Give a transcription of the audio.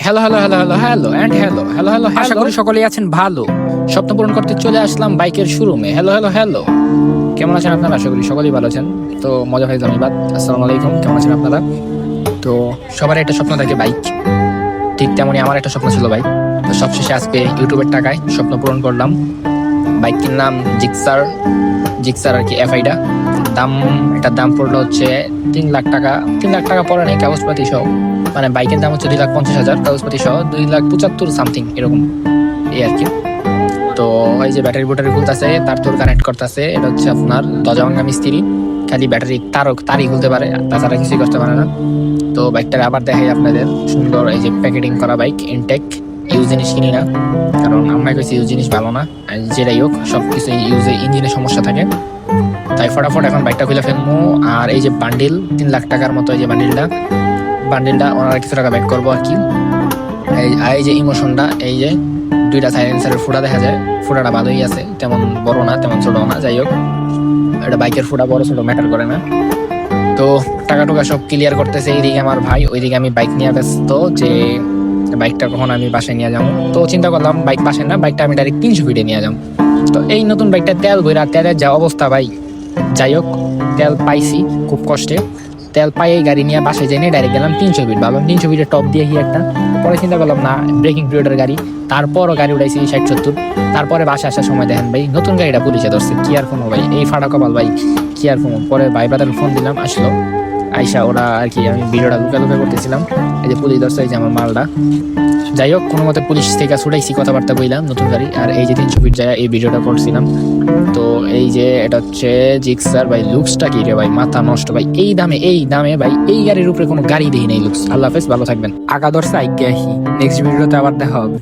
Hello hello hello hello hello and hello hello hello আশা করি সকলেই আছেন ভালো। স্বপ্ন পূরণ করতে চলে আসলাম বাইকের শোরুমে। হ্যালো হ্যালো হ্যালো, কেমন আছেন আপনারা? আশা করি সকলেই ভালো আছেন। তো মজা ভাই ধন্যবাদ। আসসালামু আলাইকুম, কেমন আছেন আপনারা? তো সবার একটা স্বপ্ন থাকে বাইক, ঠিক তেমনই আমার একটা স্বপ্ন ছিল বাইক। তো সবশেষে আজকে ইউটিউবের টাকায় স্বপ্ন পূরণ করলাম। বাইক কিনলাম জিক্সার, জিক্সার আর কি এফআইটা। দাম, এটার দাম পড়লো হচ্ছে 3 লাখ টাকা। 3 লাখ টাকা পড়ে নেই কাগজপাতি সহ, মানে বাইকের দাম হচ্ছে 2,50,000, কাগজপাতি সহ 2,75,000 সামথিং এরকম, এই আর কি। তো এই যে ব্যাটারি বোটারি খুলতেছে, তার তোর কানেক্ট করতেছে, এটা হচ্ছে আপনার দরজা মিস্ত্রি, খালি ব্যাটারি তারই খুলতে পারে, তাছাড়া কিছুই করতে পারে না। তো বাইকটাকে আবার দেখাই আপনাদের, সুন্দর এই যে প্যাকেটিং করা বাইক, ইনটেক। ইউজ জিনিস কিনি না, কারণ আমরা কাছে ইউজ জিনিস ভালো না। আর যেটাই হোক সব কিছু ইউজে ইঞ্জিনের সমস্যা থাকে, তাই ফটাফট এখন বাইকটা খুলে ফেলবো। আর এই যে বান্ডিল, 3 লাখ টাকার মতো এই যে বান্ডিলটা ওনারা কিছু টাকা ব্যাক করবো আর কি। এই যে ইমোশনটা, এই যে 2টা সাইলেন্সারের ফুটা দেখা যায়, ফুটাটা ভালোই আছে, তেমন বড় না তেমন ছোট না, যাই হোক এটা বাইকের ফুটা বড় ছোট ম্যাটার করে না। তো টাকা টুকা সব ক্লিয়ার করতেছে এইদিকে আমার ভাই, ওইদিকে আমি বাইক নিয়ে ব্যস্ত, যে বাইকটা কখন আমি বাসায় নিয়ে যাবো। তো চিন্তা করলাম বাইক বাসায় না, বাইকটা আমি ডাইরেক্ট 300 ফিটে নিয়ে যাবো। তো এই নতুন বাইকটা তেল ভইরা, তেলের যা অবস্থা ভাই, যাই হোক তেল পাইছি খুব কষ্টে। তেল পাই এই গাড়ি নিয়ে বাসায় যাই নিয়ে ডাইরেক্ট গেলাম 300 ফিট, ভাবলাম 300 ফিটের টপ দিয়ে কি একটা। পরে চিন্তা করলাম না, ব্রেকিং পিরিয়ডের গাড়ি, তারপরও গাড়ি উঠাইছি 60-70। তারপরে বাসা আসার সময় দেখেন ভাই নতুন গাড়িটা পুলিশে ধরছে, কি আর কোনো ভাই, এই ফাটা কপাল ভাই, কি আর কোনো। পরে ভাই ব্রাদার ফোন দিলাম, আসলো আইসা ওরা আর কি, আমি ভিডিওটা লুকা করতেছিলাম, এই যে পুলিশ ধরছে, এই যে আমার মালটা। যাই হোক কোনো মতে পুলিশ থেকে ছুটাইছি, কথাবার্তা বললাম নতুন গাড়ি। আর এই যে 300 ফিট যায় এই ভিডিওটা করছিলাম। তো এই যে এটা হচ্ছে জিক্সার ভাই, লুকসটা কি রে ভাই, মাথা নষ্ট ভাই, এই দামে ভাই এই গাড়ির উপরে কোনো গাড়ি দেখি নাই লুকস। আল্লাহ হাফেজ, ভালো থাকবেন। আগা দর্শা আইগে আসি, নেক্সট ভিডিওতে আবার দেখা হবে।